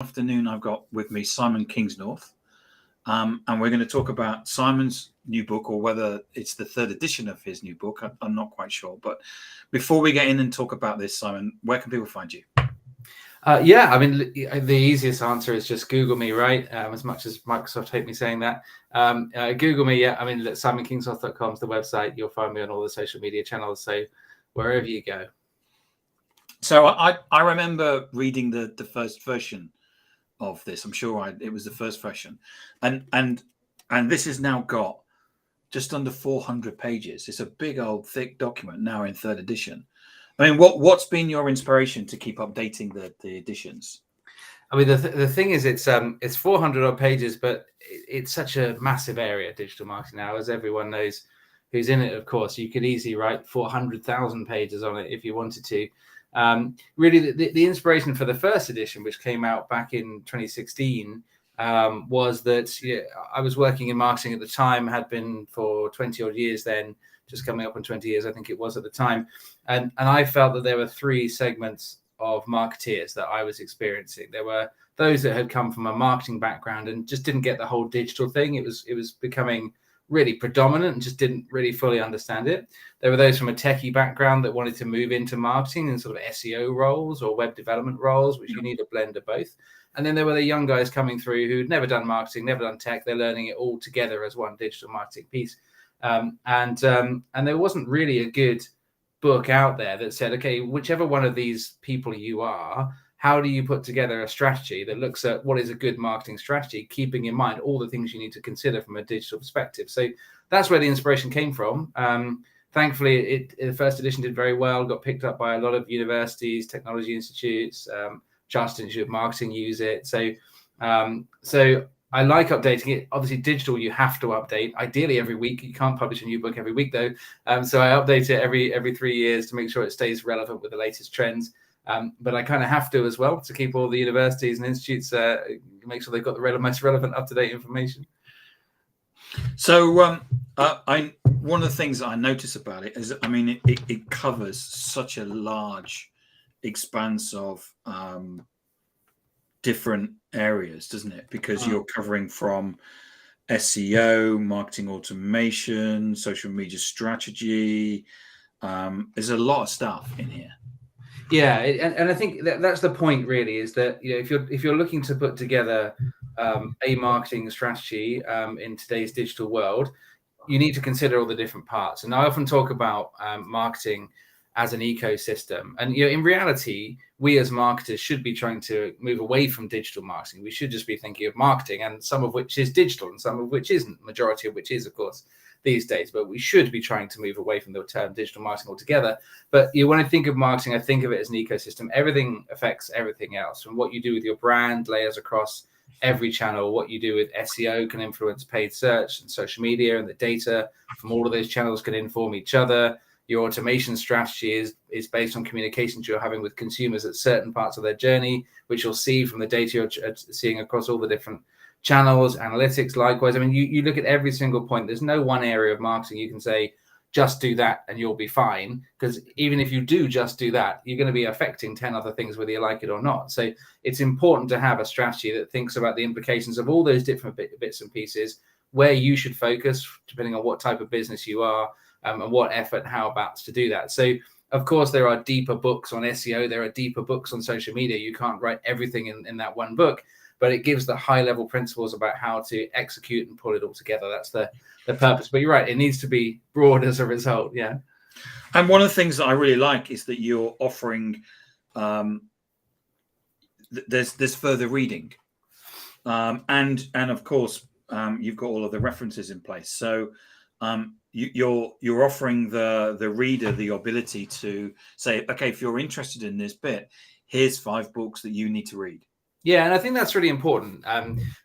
Afternoon, I've got with me Simon Kingsnorth, and we're going to talk about Simon's new book, or whether it's the third edition of his new book. I'm not quite sure. But before we get in and talk about this, Simon, where can people find you? Yeah, I mean, the easiest answer is just Google me, right? As much as Microsoft hate me saying that. Google me, yeah. I mean, simonkingsnorth.com is the website. You'll find me on all the social media channels. So wherever you go. So I remember reading the first version of this. I'm sure it was the first version, and this has now got just under 400 pages. It's a big old thick document now in third edition. I mean, what's been your inspiration to keep updating the editions? I mean, the thing is, it's 400 odd pages, but it's such a massive area, digital marketing now, as everyone knows who's in it. Of course, you could easily write 400,000 pages on it if you wanted to. Really, the inspiration for the first edition, which came out back in 2016, was that I was working in marketing at the time, had been for 20 odd years then, just coming up on 20 years, I think it was at the time. And I felt that there were three segments of marketeers that I was experiencing. There were those that had come from a marketing background and just didn't get the whole digital thing. It was becoming really predominant and just didn't really fully understand it. There were those from a techie background that wanted to move into marketing and sort of SEO roles or web development roles, which you need a blend of both. And then there were the young guys coming through who'd never done marketing, never done tech. They're learning it all together as one digital marketing piece. And there wasn't really a good book out there that said, okay, whichever one of these people you are, how do you put together a strategy that looks at what is a good marketing strategy, keeping in mind all the things you need to consider from a digital perspective? So that's where the inspiration came from. Thankfully, the first edition did very well, got picked up by a lot of universities, technology institutes, Chartered Institute of Marketing use it. So I like updating it. Obviously, digital, you have to update, ideally every week. You can't publish a new book every week, though. So I update it every 3 years to make sure it stays relevant with the latest trends. But I kind of have to as well to keep all the universities and institutes, make sure they've got the most relevant, up-to-date information. So one of the things that I notice about it is, I mean, it covers such a large expanse of different areas, doesn't it? Because you're covering from SEO, marketing automation, social media strategy. There's a lot of stuff in here. Yeah, and I think that's the point, really, is that if you're looking to put together a marketing strategy in today's digital world, you need to consider all the different parts. And I often talk about marketing as an ecosystem. And in reality, we as marketers should be trying to move away from digital marketing. We should just be thinking of marketing, and some of which is digital and some of which isn't, majority of which is, of course, these days. But we should be trying to move away from the term digital marketing altogether. But when I think of marketing, I think of it as an ecosystem. Everything affects everything else. From what you do with your brand layers across every channel. What you do with SEO can influence paid search and social media, and the data from all of those channels can inform each other. Your automation strategy is based on communications you're having with consumers at certain parts of their journey, which you'll see from the data you're seeing across all the different channels. Analytics, likewise. I mean, you look at every single point. There's no one area of marketing you can say, just do that and you'll be fine. Because even if you do just do that, you're going to be affecting 10 other things, whether you like it or not. So it's important to have a strategy that thinks about the implications of all those different bits and pieces, where you should focus, depending on what type of business you are, and what effort, how about to do that. So, of course, there are deeper books on SEO. There are deeper books on social media. You can't write everything in that one book, but it gives the high-level principles about how to execute and pull it all together. That's the purpose. But you're right, it needs to be broad as a result, yeah. And one of the things that I really like is that you're offering, there's further reading. And of course, you've got all of the references in place. So you're offering the reader the ability to say, okay, if you're interested in this bit, here's 5 books that you need to read. Yeah, and I think that's really important.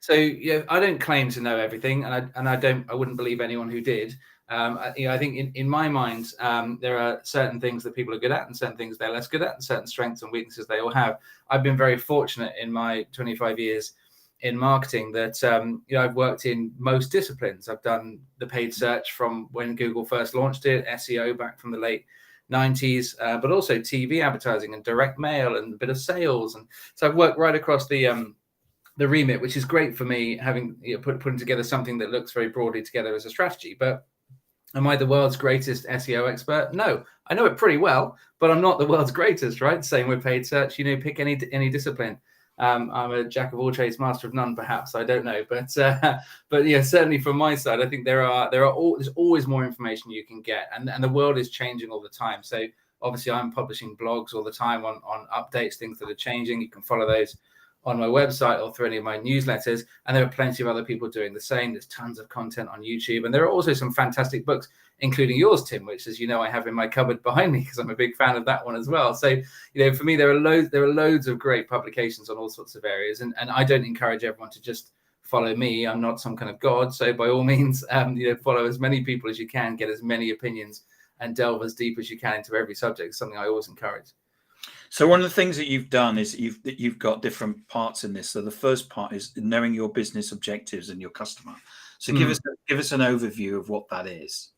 So I don't claim to know everything, and I wouldn't believe anyone who did. I think in my mind, there are certain things that people are good at and certain things they're less good at, and certain strengths and weaknesses they all have. I've been very fortunate in my 25 years in marketing that I've worked in most disciplines. I've done the paid search from when Google first launched it, SEO back from the late 90s, but also TV advertising and direct mail and a bit of sales. And so I've worked right across the the remit, which is great for me, having putting together something that looks very broadly together as a strategy. But am I the world's greatest SEO expert? No, I know it pretty well, but I'm not the world's greatest, right? Same with paid search. Pick any discipline. I'm a jack of all trades, master of none, perhaps. I don't know, but yeah, certainly from my side, I think there's always more information you can get, and the world is changing all the time. So obviously, I'm publishing blogs all the time on updates, things that are changing. You can follow those on my website or through any of my newsletters, and there are plenty of other people doing the same. There's tons of content on YouTube, and there are also some fantastic books, including yours, Tim, which, as you know, I have in my cupboard behind me because I'm a big fan of that one as well. So, for me, there are loads of great publications on all sorts of areas, and I don't encourage everyone to just follow me. I'm not some kind of god, so by all means, follow as many people as you can, get as many opinions, and delve as deep as you can into every subject. It's something I always encourage. So one of the things that you've done is you've got different parts in this. So the first part is knowing your business objectives and your customer. So give us an overview of what that is.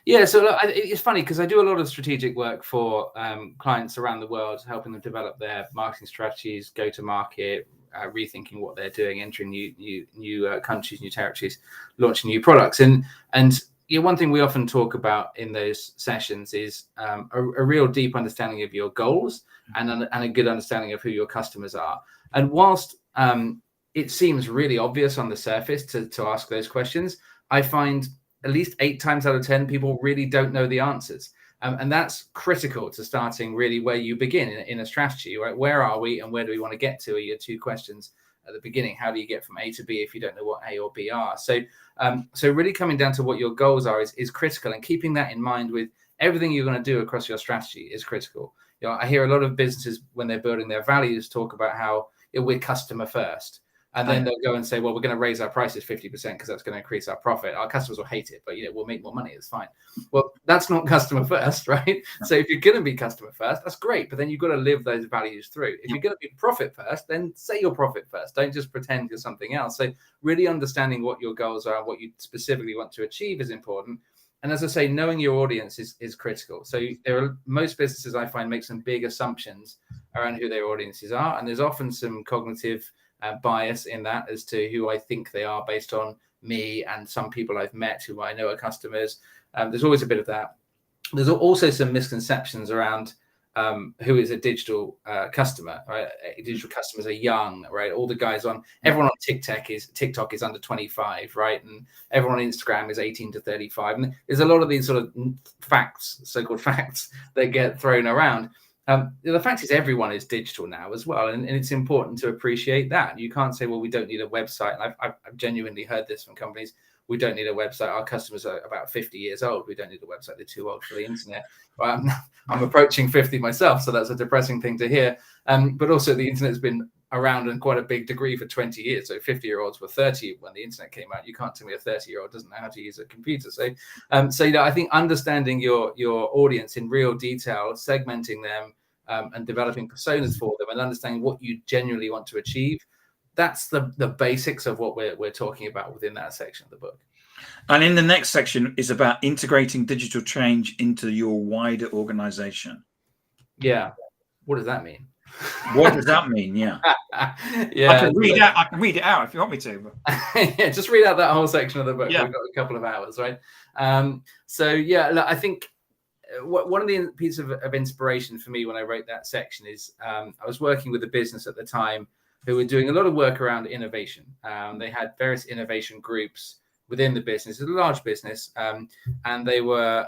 Yeah, so it's funny because I do a lot of strategic work for clients around the world, helping them develop their marketing strategies, go to market, rethinking what they're doing, entering new countries, new territories, launching new products, and one thing we often talk about in those sessions is a real deep understanding of your goals and a good understanding of who your customers are. And whilst it seems really obvious on the surface to ask those questions, I find at least 8 times out of 10 people really don't know the answers. And that's critical to starting really where you begin in a strategy, right? Where are we and where do we want to get to are your 2 questions at the beginning. How do you get from A to B if you don't know what A or B are? So really coming down to what your goals are is critical, and keeping that in mind with everything you're going to do across your strategy is critical. I hear a lot of businesses when they're building their values talk about how we're customer first. And then they'll go and say, well, we're going to raise our prices 50% because that's going to increase our profit. Our customers will hate it, but we'll make more money. It's fine. Well, that's not customer first, right? So if you're going to be customer first, that's great. But then you've got to live those values through. If you're going to be profit first, then say you're profit first. Don't just pretend you're something else. So really understanding what your goals are, what you specifically want to achieve is important. And as I say, knowing your audience is critical. So most businesses I find make some big assumptions around who their audiences are. And there's often some cognitive bias in that as to who I think they are based on me and some people I've met who I know are customers. There's always a bit of that. There's also some misconceptions around who is a digital customer, right? Digital customers are young, right? All the guys everyone on TikTok is under 25, right? And everyone on Instagram is 18 to 35. And there's a lot of these sort of facts, so-called facts, that get thrown around. The fact is everyone is digital now as well, and it's important to appreciate that. You can't say, well, we don't need a website. And I've genuinely heard this from companies. We don't need a website. Our customers are about 50 years old. We don't need a website. They're too old for the internet. Well, I'm approaching 50 myself, so that's a depressing thing to hear. But also the internet's been around in quite a big degree for 20 years. So 50-year-olds were 30 when the internet came out. You can't tell me a 30-year-old doesn't know how to use a computer. So I think understanding your audience in real detail, segmenting them, and developing personas for them, and understanding what you genuinely want to achieve, that's the basics of what we're talking about within that section of the book. And in the next section is about integrating digital change into your wider organization. Yeah. What does that mean? What does that mean? Yeah. Yeah. I can read it out if you want me to. Yeah, just read out that whole section of the book. Yeah. We've got a couple of hours, right? Look, I think one of the pieces of inspiration for me when I wrote that section is I was working with a business at the time who were doing a lot of work around innovation. They had various innovation groups within the business. It's a large business, and they were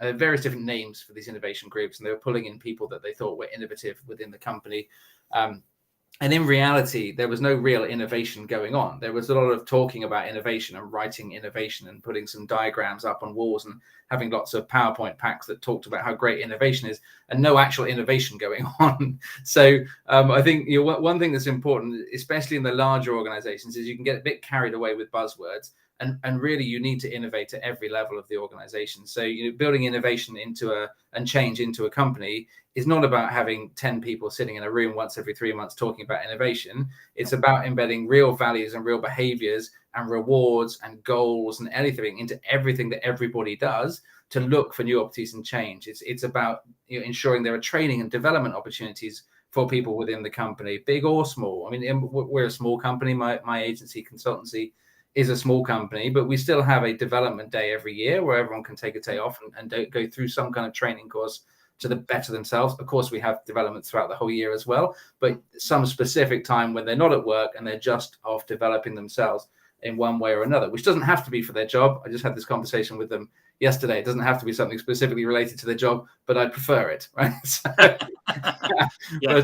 various different names for these innovation groups, and they were pulling in people that they thought were innovative within the company. And in reality, there was no real innovation going on. There was a lot of talking about innovation and writing innovation and putting some diagrams up on walls and having lots of PowerPoint packs that talked about how great innovation is, and no actual innovation going on. So I think one thing that's important, especially in the larger organizations, is you can get a bit carried away with buzzwords. And really, you need to innovate at every level of the organization. So, building innovation and change into a company is not about having 10 people sitting in a room once every 3 months talking about innovation. It's about embedding real values and real behaviors and rewards and goals and anything into everything that everybody does to look for new opportunities and change. It's about ensuring there are training and development opportunities for people within the company, big or small. I mean, we're a small company. My agency consultancy is a small company, but we still have a development day every year where everyone can take a day off and go through some kind of training course to better themselves. Of course, we have development throughout the whole year as well, but some specific time when they're not at work and they're just off developing themselves in one way or another, which doesn't have to be for their job. I just had this conversation with them yesterday. It doesn't have to be something specifically related to their job, but I'd prefer it, right? So, yeah.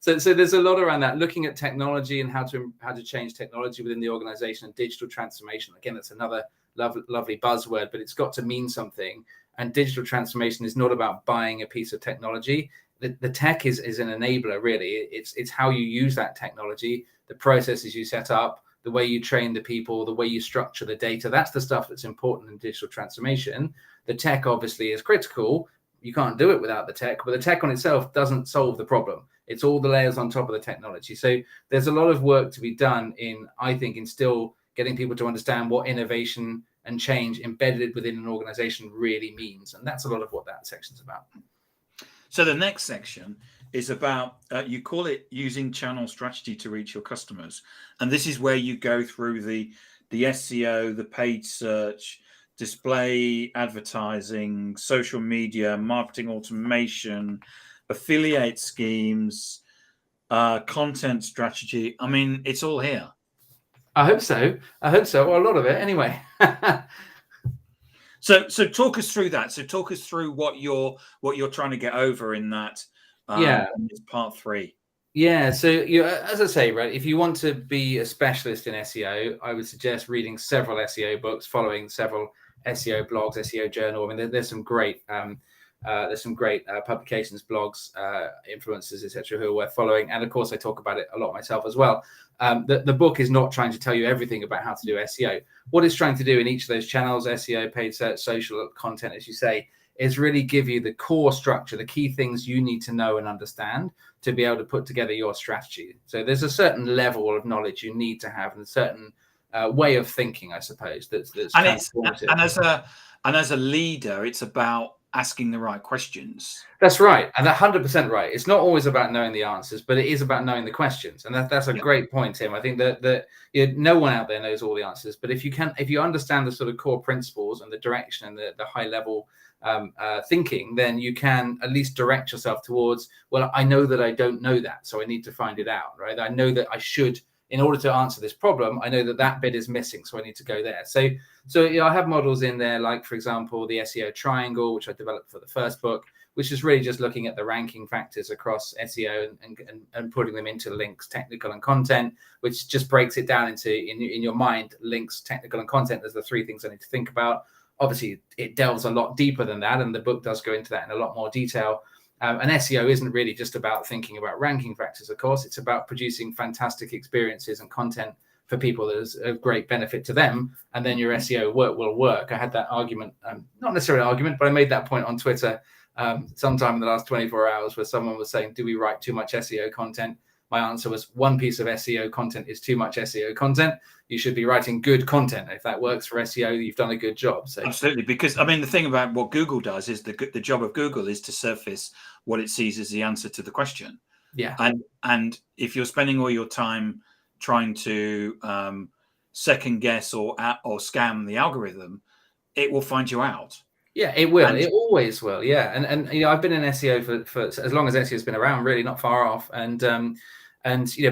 But, so there's a lot around that, looking at technology and how to change technology within the organization, and digital transformation. Again, that's another lovely buzzword, but it's got to mean something. And digital transformation is not about buying a piece of technology. The tech is an enabler, really. It's how you use that technology, the processes you set up, the way you train the people, the way you structure the data. That's the stuff that's important in digital transformation. The tech obviously is critical. You can't do it without the tech, but the tech on itself doesn't solve the problem. It's all the layers on top of the technology. So there's a lot of work to be done I think, in still getting people to understand what innovation and change embedded within an organization really means. And that's a lot of what that section's about. So the next section is about, you call it using channel strategy to reach your customers. And this is where you go through the SEO, the paid search, display advertising, social media, marketing automation, affiliate schemes, content strategy. I mean, it's all here. I hope so. Well, a lot of it anyway. So talk us through that. So talk us through what you're trying to get over in that. In this part 3. Yeah. So as I say, right, if you want to be a specialist in SEO, I would suggest reading several SEO books, following several SEO blogs, SEO journal. I mean, there's some great publications, blogs, influencers, etc., who are worth following. And of course, I talk about it a lot myself as well. The book is not trying to tell you everything about how to do SEO. What it's trying to do in each of those channels, SEO, paid search, social content, as you say, is really give you the core structure, the key things you need to know and understand to be able to put together your strategy. So there's a certain level of knowledge you need to have, and a certain way of thinking, I suppose, that's transformative. And as a leader, it's about asking the right questions. That's right. And 100% right. It's not always about knowing the answers, but it is about knowing the questions. And that's a great point, Tim. I think that no one out there knows all the answers, but if you understand the sort of core principles and the direction and the high level thinking, then you can at least direct yourself towards, well, I know that I don't know that, so I need to find it out, right? I know that I should, in order to answer this problem, I know that bit is missing, so I need to go there. So I have models in there, like, for example, the SEO triangle, which I developed for the first book, which is really just looking at the ranking factors across SEO and putting them into links, technical, and content, which just breaks it down into, in your mind, links, technical, and content as the 3 things I need to think about. Obviously, it delves a lot deeper than that, and the book does go into that in a lot more detail. And SEO isn't really just about thinking about ranking factors, of course. It's about producing fantastic experiences and content for people that is of great benefit to them. And then your SEO will work. I had that argument, not necessarily an argument, but I made that point on Twitter sometime in the last 24 hours, where someone was saying, do we write too much SEO content? My answer was, one piece of SEO content is too much SEO content. You should be writing good content. If that works for SEO, you've done a good job. So absolutely, because I mean, the thing about what Google does is the job of Google is to surface what it sees as the answer to the question. Yeah. And if you're spending all your time trying to second guess or scam the algorithm, it will find you out. Yeah, it will. It always will. Yeah, and I've been in SEO for as long as SEO has been around, really, not far off. And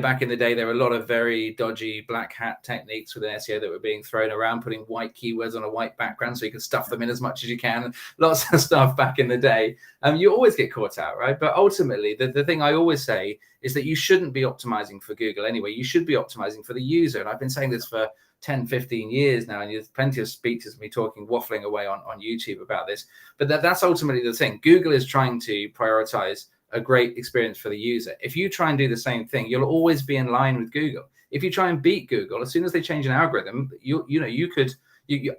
back in the day, there were a lot of very dodgy black hat techniques within SEO that were being thrown around, putting white keywords on a white background so you can stuff them in as much as you can. Lots of stuff back in the day. You always get caught out, right? But ultimately, the thing I always say is that you shouldn't be optimizing for Google anyway. You should be optimizing for the user. And I've been saying this for 10, 15 years now, and there's plenty of speeches of me waffling away on YouTube about this. But that's ultimately the thing. Google is trying to prioritize a great experience for the user. If you try and do the same thing, you'll always be in line with Google. If you try and beat Google, as soon as they change an algorithm, you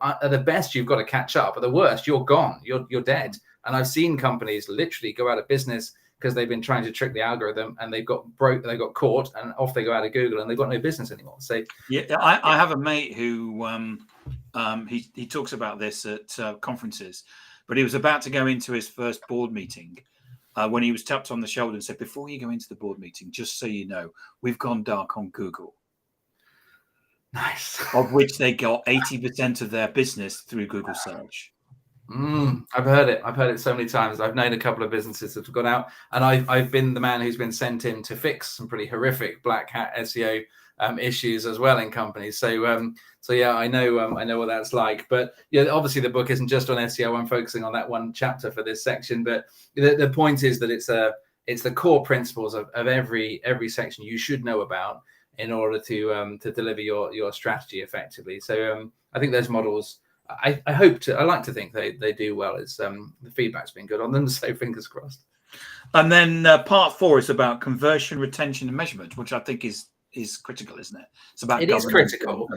at the best, you've got to catch up. At the worst, you're gone. You're dead. And I've seen companies literally go out of business because they've been trying to trick the algorithm, and they got caught, and off they go out of Google, and they've got no business anymore. So I have a mate who he talks about this at conferences, but he was about to go into his first board meeting, when he was tapped on the shoulder and said, "Before you go into the board meeting, just so you know, we've gone dark on Google." Nice. Of which they got 80% of their business through Google search. I've heard it. I've heard it so many times. I've known a couple of businesses that have gone out, and I've been the man who's been sent in to fix some pretty horrific black hat SEO issues as well in companies. So yeah, I know what that's like. But yeah, obviously the book isn't just on SEO. I'm focusing on that one chapter for this section. But the point is that it's the core principles of every section you should know about in order to deliver your strategy effectively. So I think those models, I like to think they do well. It's the feedback's been good on them, so fingers crossed. And then part 4 is about conversion, retention, and measurement, which I think is critical, isn't it? It's about it is critical.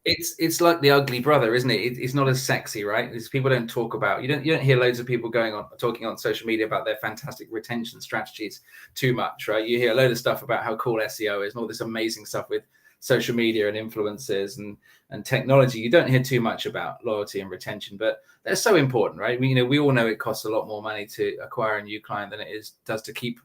It's like the ugly brother, isn't it? It's not as sexy, right? People don't talk about. You don't hear loads of people talking on social media about their fantastic retention strategies too much, right? You hear a load of stuff about how cool SEO is and all this amazing stuff with social media and influencers and technology. You don't hear too much about loyalty and retention, but they're so important, right? We all know it costs a lot more money to acquire a new client than it does to keep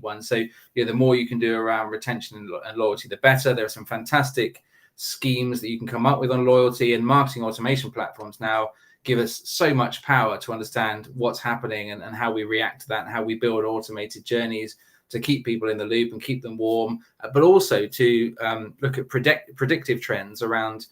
one. So the more you can do around retention and loyalty, the better. There are some fantastic schemes that you can come up with on loyalty, and marketing automation platforms now give us so much power to understand what's happening and how we react to that, and how we build automated journeys to keep people in the loop and keep them warm, but also to look at predictive trends around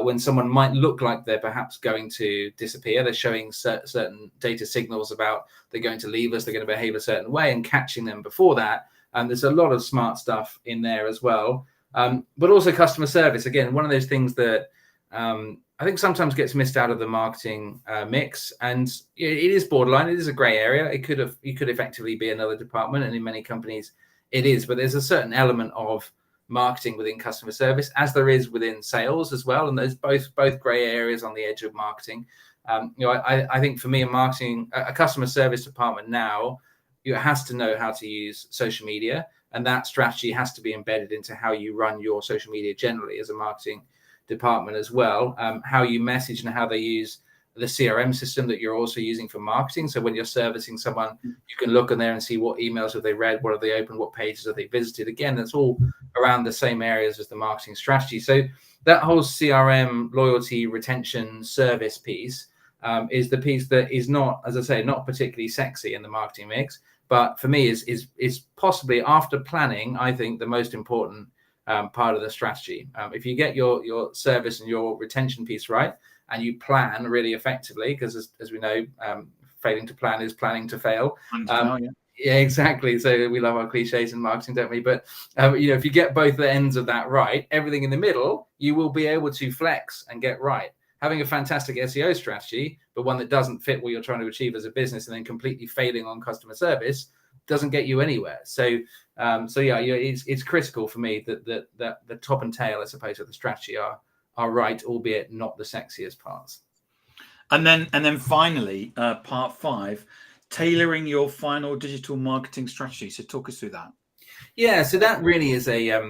when someone might look like they're perhaps going to disappear. They're showing certain data signals about they're going to leave us, they're going to behave a certain way, and catching them before that. And there's a lot of smart stuff in there as well. But also customer service. Again, one of those things that I think sometimes gets missed out of the marketing mix, and it is borderline. It is a grey area. You could effectively be another department, and in many companies it is. But there's a certain element of marketing within customer service, as there is within sales as well, and there's both grey areas on the edge of marketing. I think for me, in marketing, a customer service department now, it has to know how to use social media, and that strategy has to be embedded into how you run your social media generally as a marketing department as well. How you message and how they use the CRM system that you're also using for marketing. So when you're servicing someone, you can look in there and see what emails have they read, what have they opened, what pages have they visited. Again, that's all around the same areas as the marketing strategy. So that whole CRM, loyalty, retention, service piece is the piece that is not, as I say, not particularly sexy in the marketing mix, but for me is possibly, after planning, I think the most important part of the strategy. If you get your service and your retention piece right, and you plan really effectively, because as we know, failing to plan is planning to fail. Yeah, exactly. So we love our cliches in marketing, don't we? But if you get both the ends of that right, everything in the middle, you will be able to flex and get right. Having a fantastic SEO strategy, but one that doesn't fit what you're trying to achieve as a business, and then completely failing on customer service, doesn't get you anywhere. So it's critical for me that the top and tail, I suppose, of the strategy are right, albeit not the sexiest parts. And then finally, part 5, tailoring your final digital marketing strategy. So talk us through that. Yeah, so that really is it's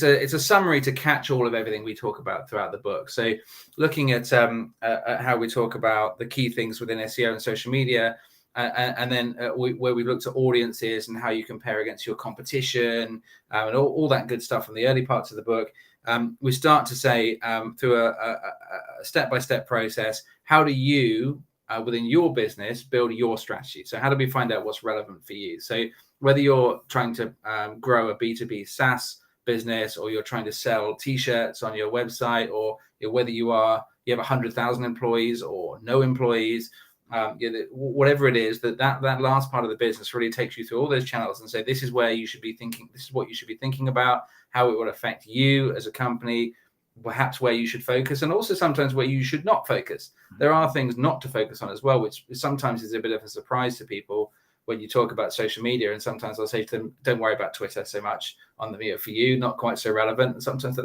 a summary to catch all of everything we talk about throughout the book. So looking at how we talk about the key things within SEO and social media, and then where we looked at audiences and how you compare against your competition, and all that good stuff in the early parts of the book. We start to say through a step-by-step process, how do you within your business build your strategy? So how do we find out what's relevant for you? So whether you're trying to grow a B2B SaaS business, or you're trying to sell t-shirts on your website, or whether you have 100,000 employees or no employees, whatever it is, that last part of the business really takes you through all those channels and say, this is where you should be thinking, this is what you should be thinking about, how it will affect you as a company, perhaps where you should focus, and also sometimes where you should not focus. There are things not to focus on as well, which sometimes is a bit of a surprise to people when you talk about social media. And sometimes I'll say to them, don't worry about Twitter so much on the video for you, not quite so relevant. And sometimes,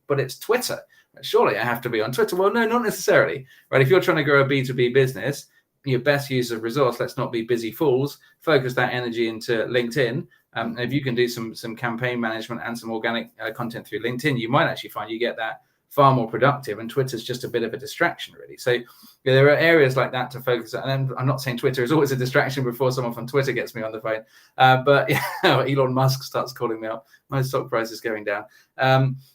but it's Twitter. Surely I have to be on Twitter. Well, no, not necessarily, right? If you're trying to grow a B2B business, your best use of resource, let's not be busy fools, focus that energy into LinkedIn. If you can do some campaign management and some organic content through LinkedIn, you might actually find you get that far more productive, and Twitter's just a bit of a distraction, really. So there are areas like that to focus on. And I'm not saying Twitter is always a distraction before someone from Twitter gets me on the phone, but Elon Musk starts calling me up, my stock price is going down.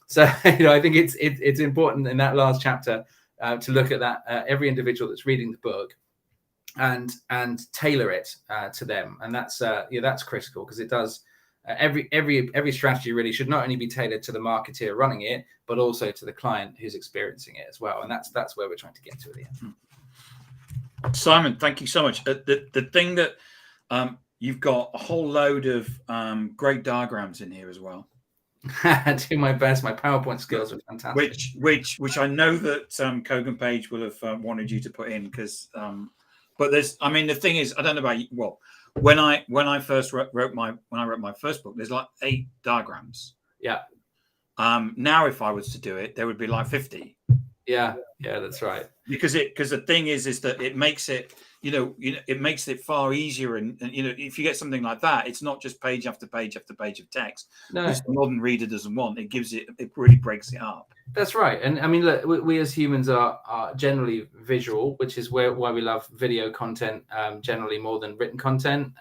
So I think it's important in that last chapter to look at that every individual that's reading the book and tailor it to them, and that's critical, because it does. Every strategy really should not only be tailored to the marketeer running it, but also to the client who's experiencing it as well. And that's where we're trying to get to at the end. Simon, thank you so much. The thing that you've got a whole load of great diagrams in here as well. I do my best. My PowerPoint skills are fantastic. Which I know that Kogan Page will have wanted you to put in, because but there's, I mean, the thing is, I don't know about you. Well, when I first wrote my first book, there's like 8 diagrams. Yeah. Now if I was to do it, there would be like 50. Yeah, that's right. Because the thing is that it makes it, it makes it far easier, and if you get something like that, it's not just page after page after page of text. No, which the modern reader doesn't want. It really breaks it up. That's right. And I mean, look, we as humans are generally visual, which is why we love video content generally more than written content.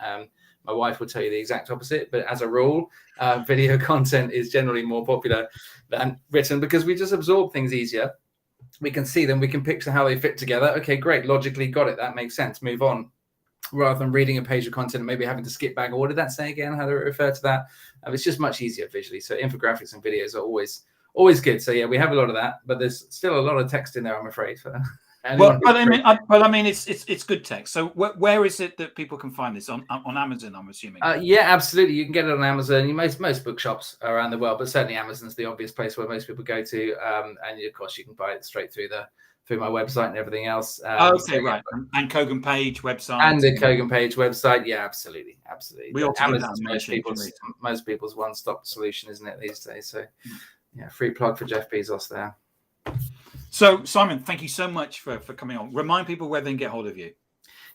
My wife will tell you the exact opposite, but as a rule, video content is generally more popular than written, because we just absorb things easier. We can see them, we can picture how they fit together. Okay, great, logically got it, that makes sense, move on. Rather than reading a page of content and maybe having to skip back, or what did that say again, how do I refer to that? It's just much easier visually. So infographics and videos are always good. So yeah, we have a lot of that, but there's still a lot of text in there, I'm afraid. But I mean, it's good text. So where is it that people can find this on Amazon? I'm assuming. Yeah, absolutely. You can get it on Amazon. Most bookshops around the world, but certainly Amazon's the obvious place where most people go to. And of course, you can buy it straight through my website and everything else. Okay, right. And Kogan Page website. And the Kogan Page website. Yeah, absolutely. We all Amazon's most people's one-stop solution, isn't it, these days? So yeah, free plug for Jeff Bezos there. So, Simon, thank you so much for coming on. Remind people where they can get hold of you.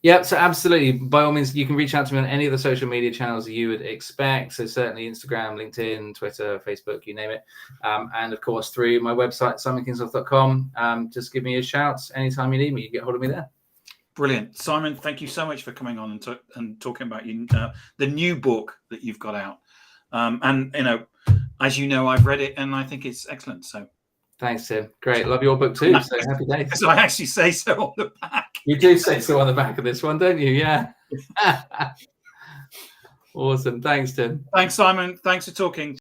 Yeah, so absolutely. By all means, you can reach out to me on any of the social media channels you would expect. So certainly Instagram, LinkedIn, Twitter, Facebook, you name it. And of course, through my website, simonkingsnorth.com. Just give me a shout anytime you need me. You get hold of me there. Brilliant. Simon, thank you so much for coming on and talking about the new book that you've got out. And, as you know, I've read it and I think it's excellent. So. Thanks, Tim. Great. Love your book too. So happy days. So I actually say so on the back. You do say so on the back of this one, don't you? Yeah. Awesome. Thanks, Tim. Thanks, Simon. Thanks for talking.